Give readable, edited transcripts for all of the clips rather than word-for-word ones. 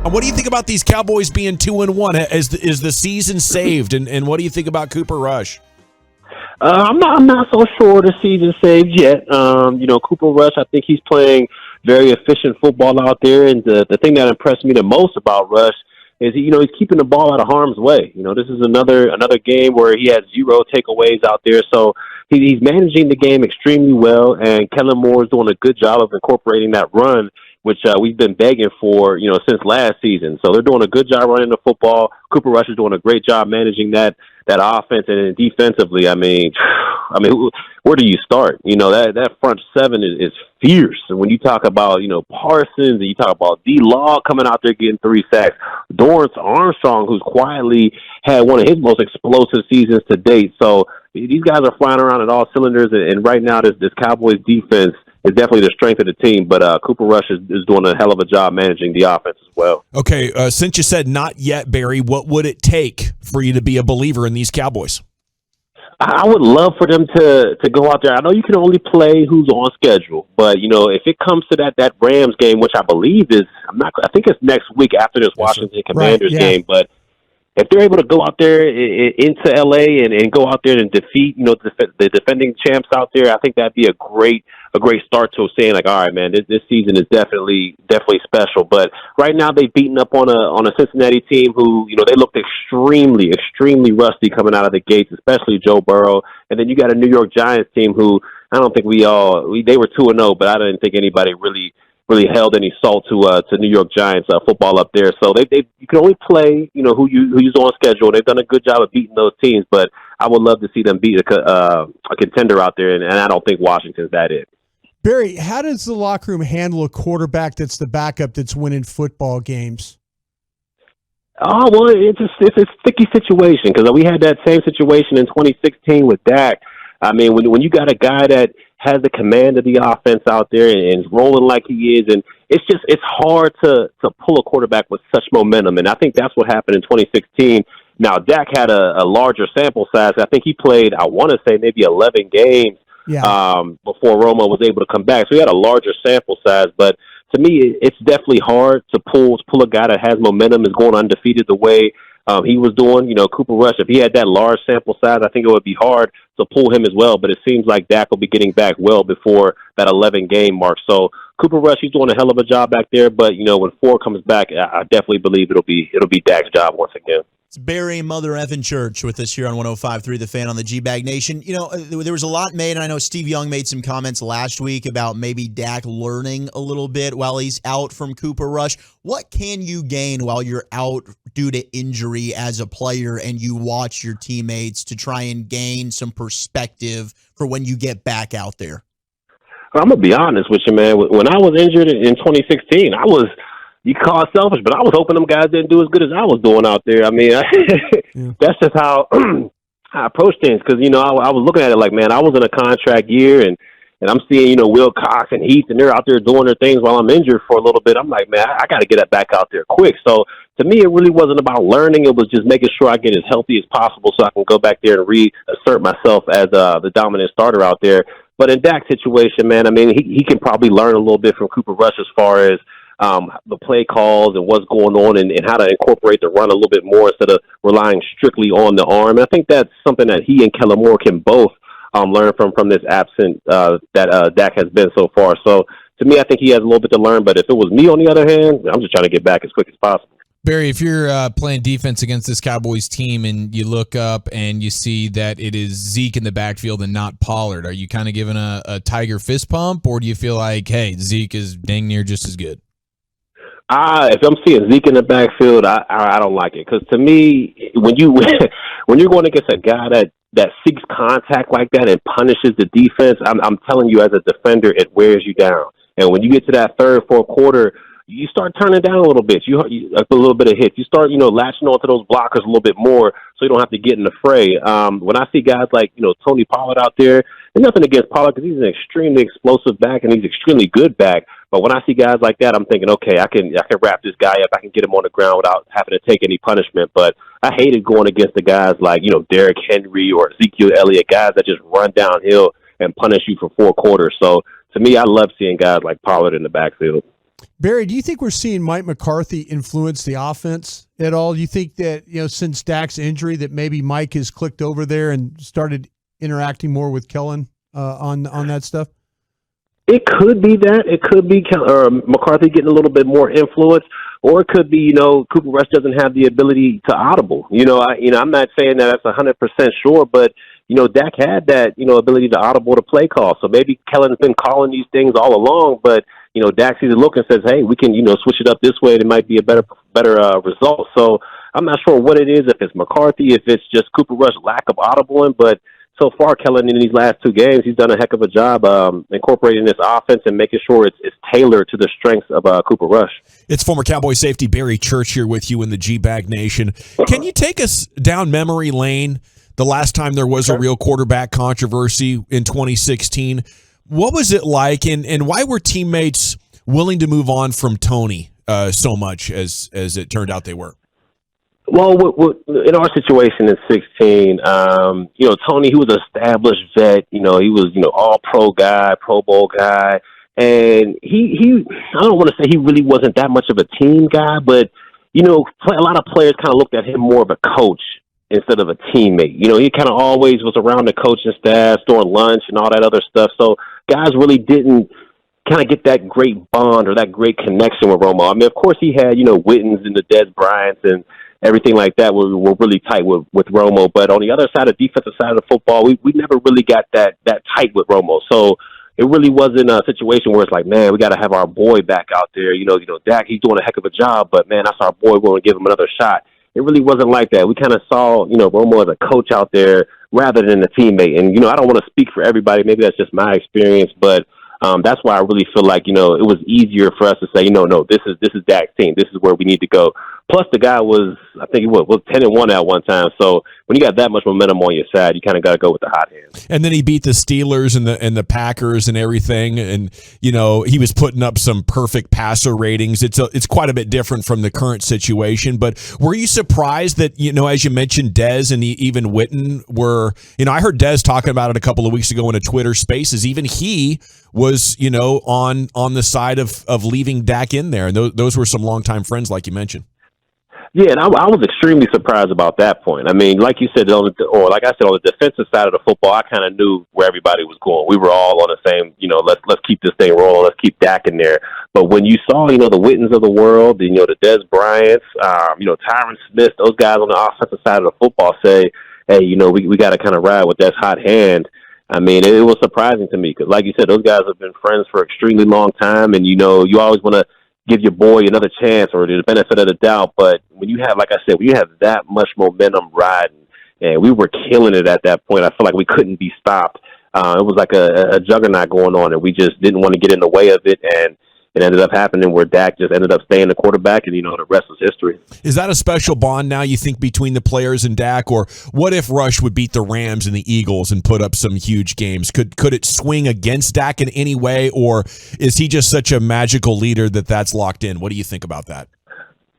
And what do you think about these Cowboys being 2-1? Is the season saved? And what do you think about Cooper Rush? I'm not so sure the season's saved yet. Cooper Rush, I think he's playing very efficient football out there. And the thing that impressed me the most about Rush is, he's keeping the ball out of harm's way. This is another game where he has 0 takeaways out there. So he's managing the game extremely well. And Kellen Moore is doing a good job of incorporating that run, which we've been begging for, since last season. So they're doing a good job running the football. Cooper Rush is doing a great job managing that offense, and then defensively, I mean, where do you start? That front seven is fierce. And when you talk about, Parsons, and you talk about D-Law coming out there getting 3 sacks, Dorrance Armstrong, who's quietly had one of his most explosive seasons to date. So these guys are flying around at all cylinders, and right now this Cowboys defense is definitely the strength of the team, but Cooper Rush is doing a hell of a job managing the offense as well. Okay, since you said not yet, Barry, what would it take for you to be a believer in these Cowboys? I would love for them to go out there. I know you can only play who's on schedule, but if it comes to that Rams game, which I believe I think it's next week after this Washington Commanders game, but if they're able to go out there into LA and go out there and defeat, the defending champs out there, I think that'd be a great start to saying, like, all right, man, this season is definitely special. But right now they've beaten up on a Cincinnati team who, they looked extremely, extremely rusty coming out of the gates, especially Joe Burrow. And then you got a New York Giants team who I don't think they were 2-0, but I didn't think anybody really held any salt to New York Giants football up there. So you can only play who's on schedule. They've done a good job of beating those teams, but I would love to see them beat a contender out there, and I don't think Washington's that it. Barry, how does the locker room handle a quarterback that's the backup that's winning football games? Oh, well, it's a sticky situation because we had that same situation in 2016 with Dak. I mean, when you got a guy that has the command of the offense out there and is rolling like he is, and it's hard to pull a quarterback with such momentum, and I think that's what happened in 2016. Now, Dak had a larger sample size. I think he played, I want to say, maybe 11 games before Romo was able to come back. So he had a larger sample size, but to me, it's definitely hard to pull a guy that has momentum, is going undefeated the way he was doing. Cooper Rush, if he had that large sample size, I think it would be hard to pull him as well. But it seems like Dak will be getting back well before that 11-game mark. So Cooper Rush, he's doing a hell of a job back there. But when Ford comes back, I definitely believe it'll be Dak's job once again. It's Barry Mother Effin Church with us here on 105.3 The Fan on the GBag Nation. There was a lot made, and I know Steve Young made some comments last week about maybe Dak learning a little bit while he's out from Cooper Rush. What can you gain while you're out due to injury as a player and you watch your teammates to try and gain some perspective for when you get back out there? I'm going to be honest with you, man. When I was injured in 2016, you call it selfish, but I was hoping them guys didn't do as good as I was doing out there. I mean, that's just how I approach things because, I was looking at it like, man, I was in a contract year and I'm seeing, Will Cox and Heath, and they're out there doing their things while I'm injured for a little bit. I'm like, man, I got to get back out there quick. So to me, it really wasn't about learning. It was just making sure I get as healthy as possible so I can go back there and reassert myself as the dominant starter out there. But in Dak's situation, man, I mean, he can probably learn a little bit from Cooper Rush as far as the play calls and what's going on and how to incorporate the run a little bit more instead of relying strictly on the arm. And I think that's something that he and Kellen Moore can both learn from this absent that Dak has been so far. So to me, I think he has a little bit to learn. But if it was me, on the other hand, I'm just trying to get back as quick as possible. Barry, if you're playing defense against this Cowboys team and you look up and you see that it is Zeke in the backfield and not Pollard, are you kind of giving a tiger fist pump, or do you feel like, hey, Zeke is dang near just as good? If I'm seeing Zeke in the backfield, I don't like it because to me, when you're going against a guy that seeks contact like that and punishes the defense, I'm telling you, as a defender, it wears you down. And when you get to that third, fourth quarter, you start turning down a little bit. You a little bit of hits. You start latching onto those blockers a little bit more, so you don't have to get in the fray. When I see guys like Tony Pollard out there, and nothing against Pollard because he's an extremely explosive back and he's extremely good back. But when I see guys like that, I'm thinking, okay, I can wrap this guy up. I can get him on the ground without having to take any punishment. But I hated going against the guys like Derrick Henry or Ezekiel Elliott, guys that just run downhill and punish you for 4 quarters. So to me, I love seeing guys like Pollard in the backfield. Barry, do you think we're seeing Mike McCarthy influence the offense at all? Do you think that, since Dak's injury, that maybe Mike has clicked over there and started interacting more with Kellen on that stuff? It could be that. It could be McCarthy getting a little bit more influence, or it could be, Cooper Rush doesn't have the ability to audible. I'm not saying that that's 100% sure, but Dak had that, ability to audible to play call. So maybe Kellen's been calling these things all along, but Dak sees a look and says, "Hey, we can, switch it up this way. And it might be a better result." So I'm not sure what it is. If it's McCarthy, if it's just Cooper Rush's lack of audibling, but so far, Kellen, in these last 2 games, he's done a heck of a job incorporating this offense and making sure it's tailored to the strengths of Cooper Rush. It's former Cowboy safety Barry Church here with you in the GBag Nation. Can you take us down memory lane? The last time there was a real quarterback controversy in 2016, what was it like, and why were teammates willing to move on from Tony so much as it turned out they were? Well, in our situation in 16, Tony, he was an established vet. He was, all-pro guy, Pro Bowl guy. And he I don't want to say he really wasn't that much of a team guy, but, a lot of players kind of looked at him more of a coach instead of a teammate. He kind of always was around the coaching staff, during lunch and all that other stuff. So guys really didn't kind of get that great bond or that great connection with Romo. I mean, of course, he had, Wittens and the Des Bryants and everything like that were really tight with Romo. But on the other side, the defensive side of the football, we never really got that tight with Romo. So it really wasn't a situation where it's like, man, we got to have our boy back out there. Dak, he's doing a heck of a job, but, man, that's our boy. We're going to give him another shot. It really wasn't like that. We kind of saw, Romo as a coach out there rather than a teammate. And, I don't want to speak for everybody. Maybe that's just my experience, but that's why I really feel like, it was easier for us to say, no, this is Dak's team. This is where we need to go. Plus, the guy was, I think he was 10-1 at one time. So when you got that much momentum on your side, you kind of got to go with the hot hand. And then he beat the Steelers and the Packers and everything. And, he was putting up some perfect passer ratings. It's quite a bit different from the current situation. But were you surprised that, as you mentioned, Dez and even Witten were, I heard Dez talking about it a couple of weeks ago in a Twitter Spaces. Even he was, on the side of leaving Dak in there. And those were some longtime friends, like you mentioned. Yeah, and I was extremely surprised about that point. I mean, like you said, on the defensive side of the football, I kind of knew where everybody was going. We were all on the same, let's keep this thing rolling, let's keep Dak in there. But when you saw, the Wittens of the world, the Des Bryants, Tyron Smith, those guys on the offensive side of the football say, hey, we got to kind of ride with that hot hand. I mean, it was surprising to me because, like you said, those guys have been friends for an extremely long time, and, you always want to give your boy another chance or the benefit of the doubt. But when you have, like I said, when you have that much momentum riding, and we were killing it at that point, I feel like we couldn't be stopped. It was like a juggernaut going on, and we just didn't want to get in the way of it. And it ended up happening where Dak just ended up staying the quarterback, and, the rest is history. Is that a special bond now, you think, between the players and Dak? Or what if Rush would beat the Rams and the Eagles and put up some huge games? Could it swing against Dak in any way, or is he just such a magical leader that's locked in? What do you think about that?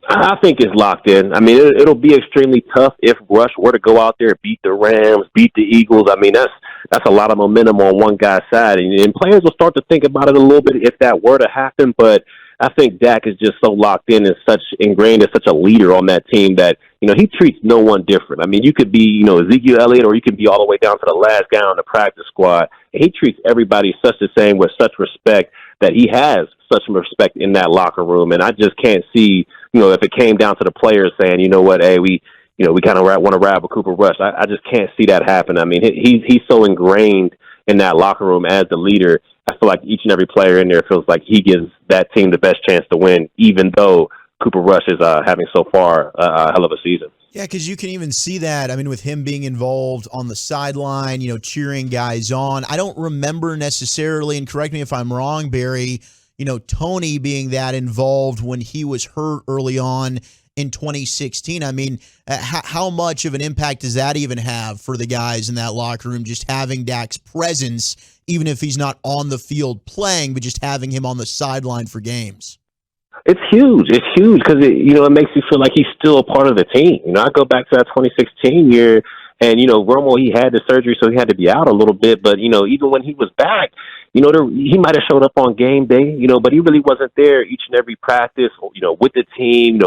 I think it's locked in. I mean, it'll be extremely tough if Rush were to go out there, beat the Rams, beat the Eagles. I mean, that's a lot of momentum on one guy's side. And players will start to think about it a little bit if that were to happen. But I think Dak is just so locked in and such ingrained as such a leader on that team that, he treats no one different. I mean, you could be, Ezekiel Elliott, or you could be all the way down to the last guy on the practice squad. And he treats everybody such the same with such respect that he has such respect in that locker room. And I just can't see, if it came down to the players saying, hey, we kind of want to ride with Cooper Rush. I just can't see that happen. I mean, he's so ingrained in that locker room as the leader. I feel like each and every player in there feels like he gives that team the best chance to win, even though Cooper Rush is having so far a hell of a season. Yeah, because you can even see that, I mean, with him being involved on the sideline, cheering guys on. I don't remember necessarily, and correct me if I'm wrong, Barry, Tony being that involved when he was hurt early on in 2016. I mean, how much of an impact does that even have for the guys in that locker room, just having Dak's presence, even if he's not on the field playing, but just having him on the sideline for games? It's huge. It's huge because it makes you feel like he's still a part of the team. I go back to that 2016 year, and Romo, he had the surgery, so he had to be out a little bit. But even when he was back, he might have showed up on game day, but he really wasn't there each and every practice, with the team,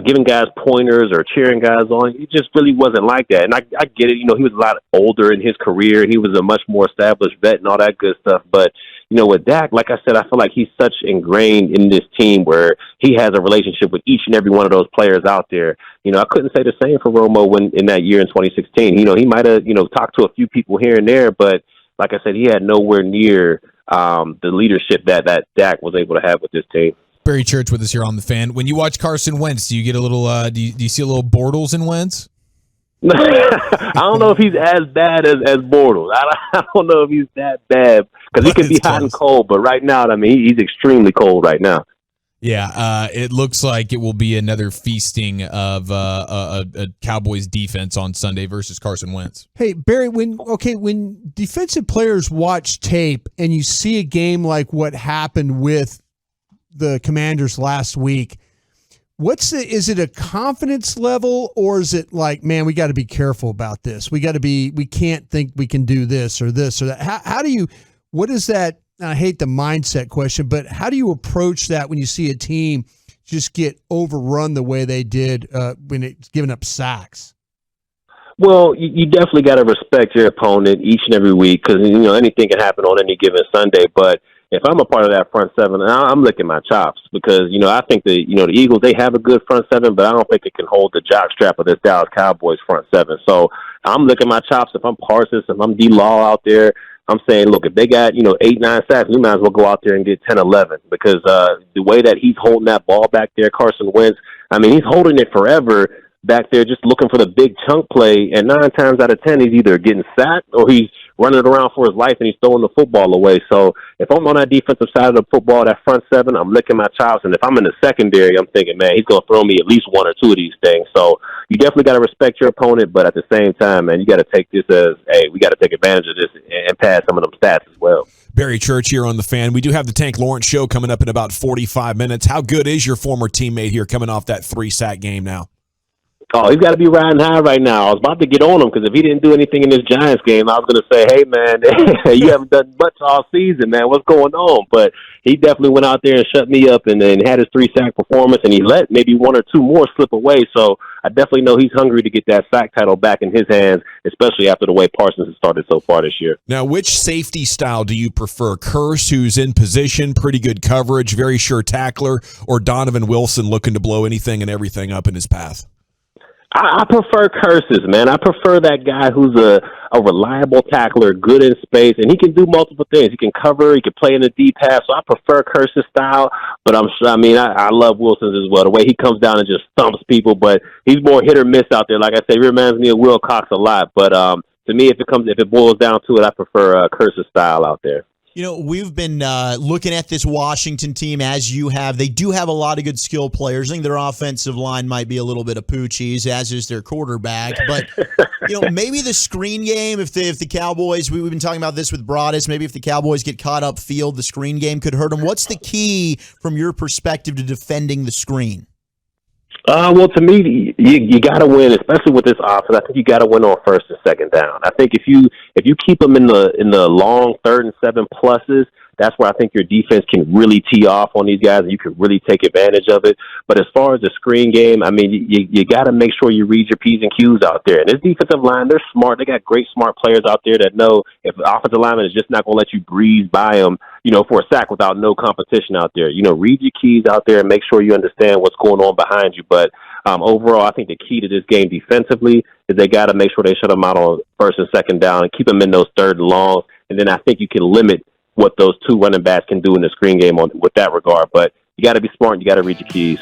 giving guys pointers or cheering guys on. He just really wasn't like that. And I get it. He was a lot older in his career. He was a much more established vet and all that good stuff. But, with Dak, like I said, I feel like he's such ingrained in this team where he has a relationship with each and every one of those players out there. I couldn't say the same for Romo in that year in 2016. He might have, talked to a few people here and there, but like I said, he had nowhere near the leadership that Dak was able to have with this team. Barry Church with us here on The Fan. When you watch Carson Wentz, do you get a little? Do you see a little Bortles in Wentz? I don't know if he's as bad as Bortles. I don't know if he's that bad because he can be hot and cold. But right now, he's extremely cold right now. Yeah, it looks like it will be another feasting of a Cowboys defense on Sunday versus Carson Wentz. Hey, Barry, when defensive players watch tape and you see a game like what happened with the Commanders last week, is it a confidence level, or is it like, man, we got to be careful about this? We can't think we can do this or that. What is that? I hate the mindset question, but how do you approach that when you see a team just get overrun the way they did when it's giving up sacks? Well, you definitely got to respect your opponent each and every week because, anything can happen on any given Sunday. But if I'm a part of that front seven, I'm licking my chops because, I think the Eagles, they have a good front seven, but I don't think it can hold the jockstrap of this Dallas Cowboys front seven. So I'm licking my chops. If I'm Parsons, if I'm D-Law out there, I'm saying, look, if they got, 8, 9 sacks, we might as well go out there and get 10, 11 because the way that he's holding that ball back there, Carson Wentz, he's holding it forever back there just looking for the big chunk play, and 9 times out of 10, he's either getting sacked or he's running around for his life and he's throwing the football away. So if I'm on that defensive side of the football, that front seven, I'm licking my chops. And if I'm in the secondary, I'm thinking, man, he's going to throw me at least 1 or 2 of these things. So you definitely got to respect your opponent, but at the same time, man, you got to take this as, hey, we got to take advantage of this and pass some of them stats as well. Barry Church here on The Fan. We do have the Tank Lawrence Show coming up in about 45 minutes. How good is your former teammate here coming off that 3-sack game now? Oh, he's got to be riding high right now. I was about to get on him because if he didn't do anything in this Giants game, I was going to say, hey, man, you haven't done much all season, man. What's going on? But he definitely went out there and shut me up and had his 3-sack performance, and he let maybe 1 or 2 more slip away. So I definitely know he's hungry to get that sack title back in his hands, especially after the way Parsons has started so far this year. Now, which safety style do you prefer? Curse, who's in position, pretty good coverage, very sure tackler, or Donovan Wilson looking to blow anything and everything up in his path? I prefer Curses, man. I prefer that guy who's a reliable tackler, good in space, and he can do multiple things. He can cover, he can play in the deep pass. So I prefer Curses style, but I love Wilson's as well. The way he comes down and just thumps people, but he's more hit or miss out there. Like I said, he reminds me of Will Cox a lot. But to me, if it boils down to it, I prefer Curses style out there. We've been looking at this Washington team as you have. They do have a lot of good skill players. I think their offensive line might be a little bit of poochies, as is their quarterback. But, maybe the screen game, if the Cowboys, we've been talking about this with Broadus, maybe if the Cowboys get caught up field, the screen game could hurt them. What's the key from your perspective to defending the screen? Well, to me, you got to win, especially with this offense. I think you got to win on first and second down. I think if you keep them in the long 3rd and 7 pluses, that's where I think your defense can really tee off on these guys, and you can really take advantage of it. But as far as the screen game, you got to make sure you read your P's and Q's out there. And this defensive line, they're smart. They got great smart players out there that know if the offensive lineman is just not going to let you breeze by them, for a sack without no competition out there. Read your keys out there and make sure you understand what's going on behind you. But overall, I think the key to this game defensively is they got to make sure they shut them out on first and second down and keep them in those 3rd and longs. And then I think you can limit what those 2 running backs can do in the screen game with that regard. But you got to be smart and you got to read your keys.